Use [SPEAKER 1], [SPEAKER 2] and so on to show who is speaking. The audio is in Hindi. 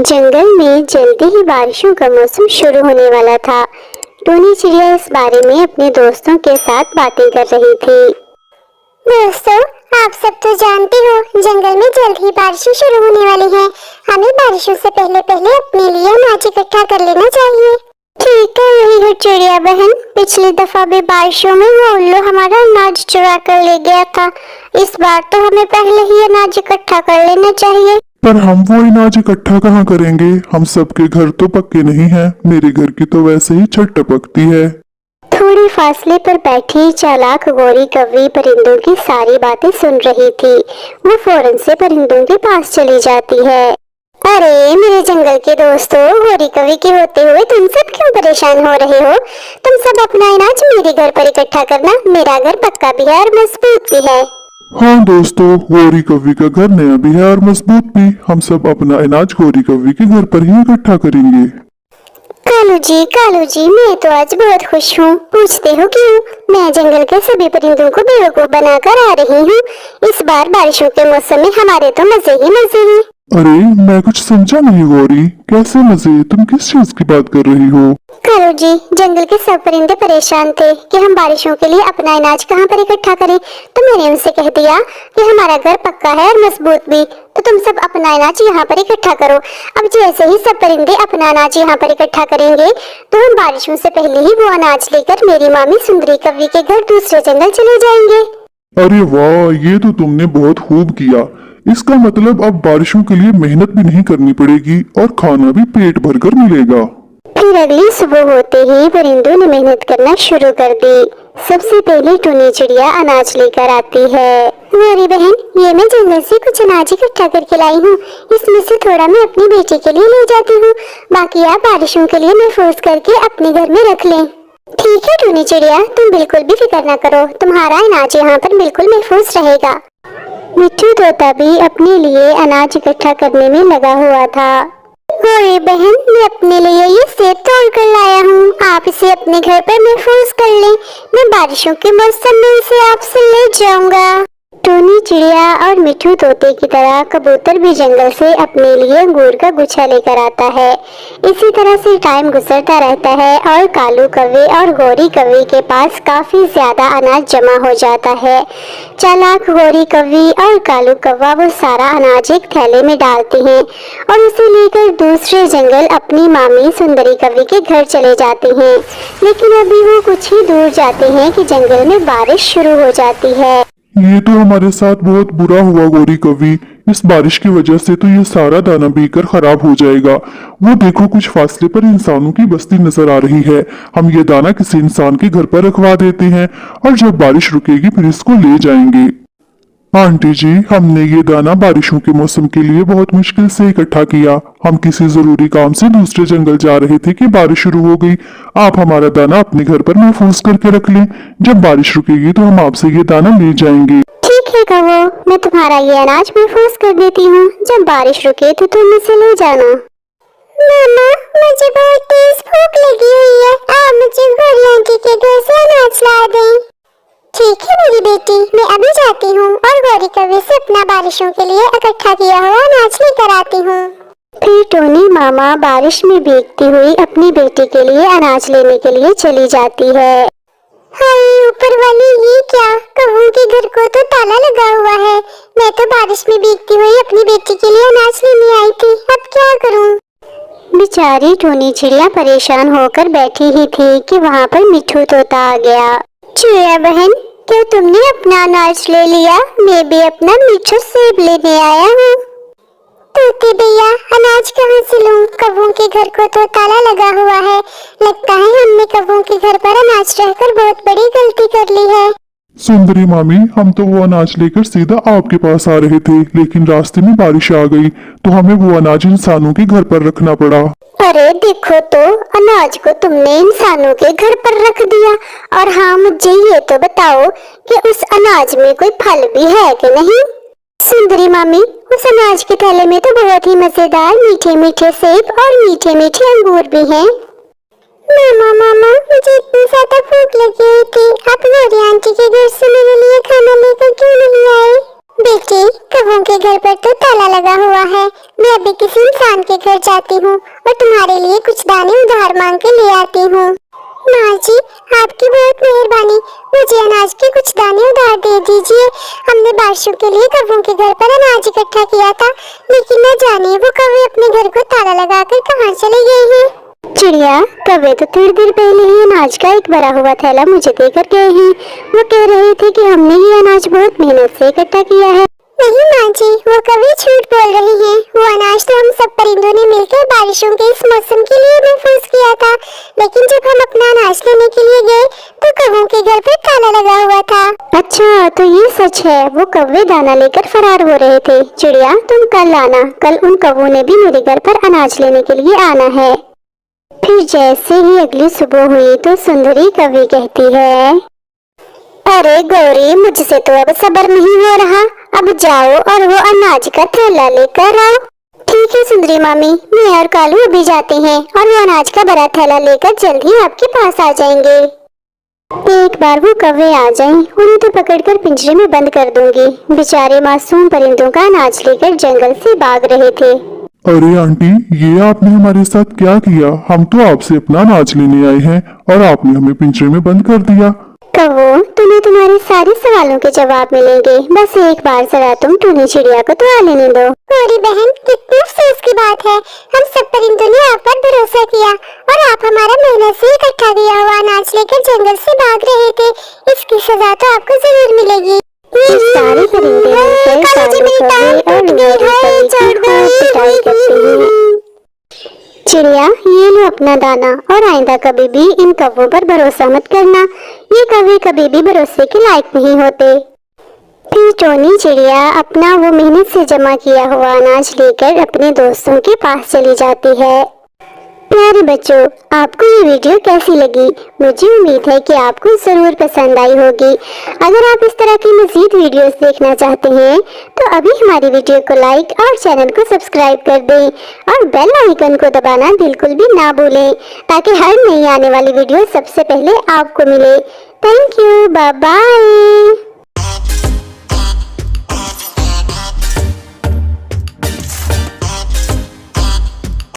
[SPEAKER 1] जंगल में जल्दी ही बारिशों का मौसम शुरू होने वाला था। टोनी चिड़िया इस बारे में अपने दोस्तों के साथ बातें कर रही थी।
[SPEAKER 2] दोस्तों, आप सब तो जानते हो जंगल में जल्द ही बारिशें शुरू होने वाली हैं। हमें बारिशों से पहले पहले अपने लिए अनाज इकट्ठा कर लेना चाहिए।
[SPEAKER 1] ठीक कह रही हो चिड़िया बहन, पिछली दफा भी बारिशों में वो उल्लू हमारा अनाज चुरा कर ले गया था। इस बार तो हमें पहले ही अनाज इकट्ठा कर लेना चाहिए।
[SPEAKER 3] पर हम वो अनाज इकट्ठा कहाँ करेंगे? हम सबके घर तो पक्के नहीं हैं। मेरे घर की तो वैसे ही छत टपकती है।
[SPEAKER 1] थोड़ी फासले पर बैठी चालाक गौरी कौवी परिंदों की सारी बातें सुन रही थी। वो फौरन से परिंदों के पास चली जाती है।
[SPEAKER 2] अरे मेरे जंगल के दोस्तों, गौरी कवि के होते हुए तुम सब क्यों परेशान हो रहे हो? तुम सब अपना अनाज मेरे घर पर इकट्ठा करना। मेरा घर पक्का भी है और मजबूत भी है।
[SPEAKER 3] हाँ दोस्तों, गौरी कौवी का घर नया भी है और मजबूत भी। हम सब अपना अनाज गौरी कौवी के घर पर ही इकट्ठा करेंगे।
[SPEAKER 2] कालू जी, मैं तो आज बहुत खुश हूँ। पूछते हो क्यों? मैं जंगल के सभी परिंदों को बेवकूफ बनाकर आ रही हूँ। इस बार बारिशों के मौसम में हमारे तो मजे ही मजे हैं।
[SPEAKER 3] अरे मैं कुछ समझा नहीं गौरी, कैसे मजे? तुम किस चीज की बात कर रही हो?
[SPEAKER 2] कालू जी, जंगल के सब परिंदे परेशान थे कि हम बारिशों के लिए अपना अनाज कहाँ पर इकट्ठा करें। तो मैंने उनसे कह दिया कि हमारा घर पक्का है और मजबूत भी, तो तुम सब अपना अनाज यहाँ पर इकट्ठा करो। अब जैसे ही सब परिंदे अपना अनाज यहाँ पर इकट्ठा करेंगे तो हम बारिशों से पहले ही वो अनाज लेकर मेरी मामी सुंदरी कवि के घर दूसरे जंगल चले जाएंगे।
[SPEAKER 3] अरे वाह, ये तो तुमने बहुत खूब किया। इसका मतलब अब बारिशों के लिए मेहनत भी नहीं करनी पड़ेगी और खाना भी पेट भरकर मिलेगा।
[SPEAKER 1] फिर अगली सुबह होते ही परिंदों ने मेहनत करना शुरू कर दी। सबसे पहले टुनी चिड़िया अनाज लेकर आती है।
[SPEAKER 2] गौरी बहन, ये मैं जंगल से कुछ अनाज इकट्ठा करके लाई हूँ। इसमें से थोड़ा मैं अपनी बेटी के लिए ले जाती हूँ, बाकी आप बारिशों के लिए महफूज करके अपने घर में रख लें। ठीक है टुनी चिड़िया, तुम बिल्कुल भी फिक्र न करो, तुम्हारा अनाज यहाँ पर बिल्कुल महफूज रहेगा।
[SPEAKER 1] मिट्ठू तोता भी अपने लिए अनाज इकट्ठा करने में लगा हुआ था।
[SPEAKER 2] गौरी बहन, मैं अपने लिए ये सेब तोड़ कर लाया हूँ। आप इसे अपने घर पर महफूज कर लें। मैं बारिशों के मौसम में इसे आपसे ले जाऊंगा।
[SPEAKER 1] टोनी चिड़िया और मिट्ठू तोते की तरह कबूतर भी जंगल से अपने लिए अंगूर का गुच्छा लेकर आता है। इसी तरह से टाइम गुजरता रहता है और कालू कौवे और गौरी कौवी के पास काफी ज्यादा अनाज जमा हो जाता है। चालाक गौरी कौवी और कालू कौवा वो सारा अनाज एक थैले में डालते हैं और उसे लेकर दूसरे जंगल अपनी मामी सुंदरी कौवी के घर चले जाते हैं। लेकिन अभी वो कुछ ही दूर जाते हैं कि जंगल में बारिश शुरू हो जाती है।
[SPEAKER 3] ये तो हमारे साथ बहुत बुरा हुआ गौरी कवि। इस बारिश की वजह से तो ये सारा दाना भीगकर खराब हो जाएगा। वो देखो, कुछ फासले पर इंसानों की बस्ती नजर आ रही है। हम ये दाना किसी इंसान के घर पर रखवा देते हैं और जब बारिश रुकेगी फिर इसको ले जाएंगे। आंटी जी, हमने ये दाना बारिशों के मौसम के लिए बहुत मुश्किल से इकट्ठा किया। हम किसी जरूरी काम से दूसरे जंगल जा रहे थे कि बारिश शुरू हो गई। आप हमारा दाना अपने घर पर महफूज करके रख लें। जब बारिश रुकेगी तो हम आपसे ये दाना ले जाएंगे।
[SPEAKER 1] ठीक है कौवो, मैं तुम्हारा ये अनाज महफूज कर देती हूँ। जब बारिश रुके तो तुम इसे ले जाना।
[SPEAKER 2] मामा, मुझे बहुत तेज भूख लगी हुई है। आप मुझे गौरी आंटी के घर से अनाज ला दें। ठीक है मेरी बेटी, मैं अभी जाती हूँ और गौरी कवि से अपना बारिशों के लिए इकट्ठा किया हुआ अनाज लेकर आती हूँ।
[SPEAKER 1] फिर टोनी मामा बारिश में भीगती हुई अपनी बेटी के लिए अनाज लेने के लिए चली जाती है।
[SPEAKER 2] हाय ऊपर वाली, ये क्या? कौवों के घर को तो ताला लगा हुआ है। मैं तो बारिश में भीगती हुई अपनी बेटी के लिए अनाज लेने आई थी, अब क्या करूँ?
[SPEAKER 1] बेचारी टोनी चिड़िया परेशान होकर बैठी ही थी कि वहाँ पर मिट्ठू तोता आ गया।
[SPEAKER 2] चिड़िया बहन, क्या तुमने अपना अनाज ले लिया? मैं भी अपना मीठा सेब लेने आया हूँ। तोते भैया, अनाज कहाँ से लूँ? कौवों के घर को तो ताला लगा हुआ है। लगता है हमने कौवों के घर पर अनाज रहकर बहुत बड़ी गलती कर ली है।
[SPEAKER 3] सुंदरी मामी, हम तो वो अनाज लेकर सीधा आपके पास आ रहे थे, लेकिन रास्ते में बारिश आ गई तो हमें वो अनाज इंसानों के घर पर रखना पड़ा।
[SPEAKER 1] अरे देखो तो, अनाज को तुमने इंसानों के घर पर रख दिया। और हाँ, मुझे ये तो बताओ कि उस अनाज में कोई फल भी है कि नहीं? सुंदरी मामी, उस अनाज के थैले में तो बहुत ही मजेदार मीठे मीठे सेब और मीठे मीठे अंगूर भी हैं।
[SPEAKER 2] मामा, मुझे इतनी ज्यादा भूख लगी हुई थी। आप गौरी आंटी के घर से मेरे लिए खाना लेकर क्यों नहीं आए? बेटी, कौवों के घर घर पर तो ताला लगा हुआ है। मैं अभी किसी इंसान के घर जाती हूँ और तुम्हारे लिए कुछ दाने उधार मांग के ले आती हूँ। माँ जी, आपकी बहुत मेहरबानी, मुझे अनाज के कुछ दाने उधार दे दीजिए। हमने बारिशों के लिए कौवों के घर पर अनाज इकट्ठा किया था, लेकिन न जाने वो कौवे अपने घर को ताला लगाकर कहाँ चले गए हैं।
[SPEAKER 1] चिड़िया, कौवे तो थोड़ी देर पहले ही अनाज का एक भरा हुआ थैला मुझे देकर गए हैं। वो कह रहे थे कि हमने ये अनाज बहुत मेहनत से इकट्ठा किया है।
[SPEAKER 2] नहीं माँ जी, वो कभी झूठ बोल रही हैं। वो अनाज तो हम सब परिंदों ने मिलकर बारिशों के इस मौसम के लिए महफूज किया था, लेकिन जब हम अपना अनाज लेने के लिए गए तो कौवों के घर पर ताला लगा हुआ था।
[SPEAKER 1] अच्छा, तो ये सच है? वो कौवे दाना लेकर फरार हो रहे थे। चिड़िया, तुम कल आना, कल उन कौवों ने भी मेरे घर पर अनाज लेने के लिए आना है। फिर जैसे ही अगली सुबह हुई तो सुंदरी कौवी कहती है,
[SPEAKER 2] अरे गौरी, मुझसे तो अब सब्र नहीं हो रहा। अब जाओ और वो अनाज का थैला लेकर आओ।
[SPEAKER 1] ठीक है सुंदरी मामी, मैं और कालू अभी जाते हैं और वो अनाज का बड़ा थैला लेकर जल्द ही आपके पास आ जाएंगे। एक बार वो कौवे आ जाएं, उन्हें तो पकड़कर पिंजरे में बंद कर दूंगी। बेचारे मासूम परिंदों का अनाज लेकर जंगल से भाग रहे थे।
[SPEAKER 3] अरे आंटी, ये आपने हमारे साथ क्या किया? हम तो आपसे अपना अनाज लेने आए हैं और आपने हमें पिंजरे में बंद कर दिया।
[SPEAKER 1] कौवों, तुम्हें तुम्हारे सारे सवालों के जवाब मिलेंगे। बस एक बार जरा तुम टूनी चिड़िया को तो आ लेने दो।
[SPEAKER 2] गौरी बहन, कितनी अफसोस की बात है। हम सब परिंदों ने आप पर भरोसा किया और आप हमारा मेहनत से इकट्ठा किया हुआ अनाज लेकर जंगल से भाग रहे थे। इसकी सजा तो आपको जरूर मिलेगी।
[SPEAKER 1] सारे परिंदे मिलकर कालू कौवे और लोरी कौवे की खूब पिटाई करते हैं। चिड़िया, ये लो अपना दाना और आइंदा कभी भी इन कौवों पर भरोसा मत करना। ये कौवे कभी भी भरोसे के लायक नहीं होते। फिर टोनी चिड़िया अपना वो मेहनत से जमा किया हुआ अनाज लेकर अपने दोस्तों के पास चली जाती है। प्यारे बच्चों, आपको ये वीडियो कैसी लगी? मुझे उम्मीद है कि आपको जरूर पसंद आई होगी। अगर आप इस तरह की मज़ीद वीडियोस देखना चाहते हैं तो अभी हमारी वीडियो को लाइक और चैनल को सब्सक्राइब कर दें और बेल आइकन को दबाना बिल्कुल भी ना भूलें, ताकि हर नई आने वाली वीडियो सबसे पहले आपको मिले। Thank you, bye bye.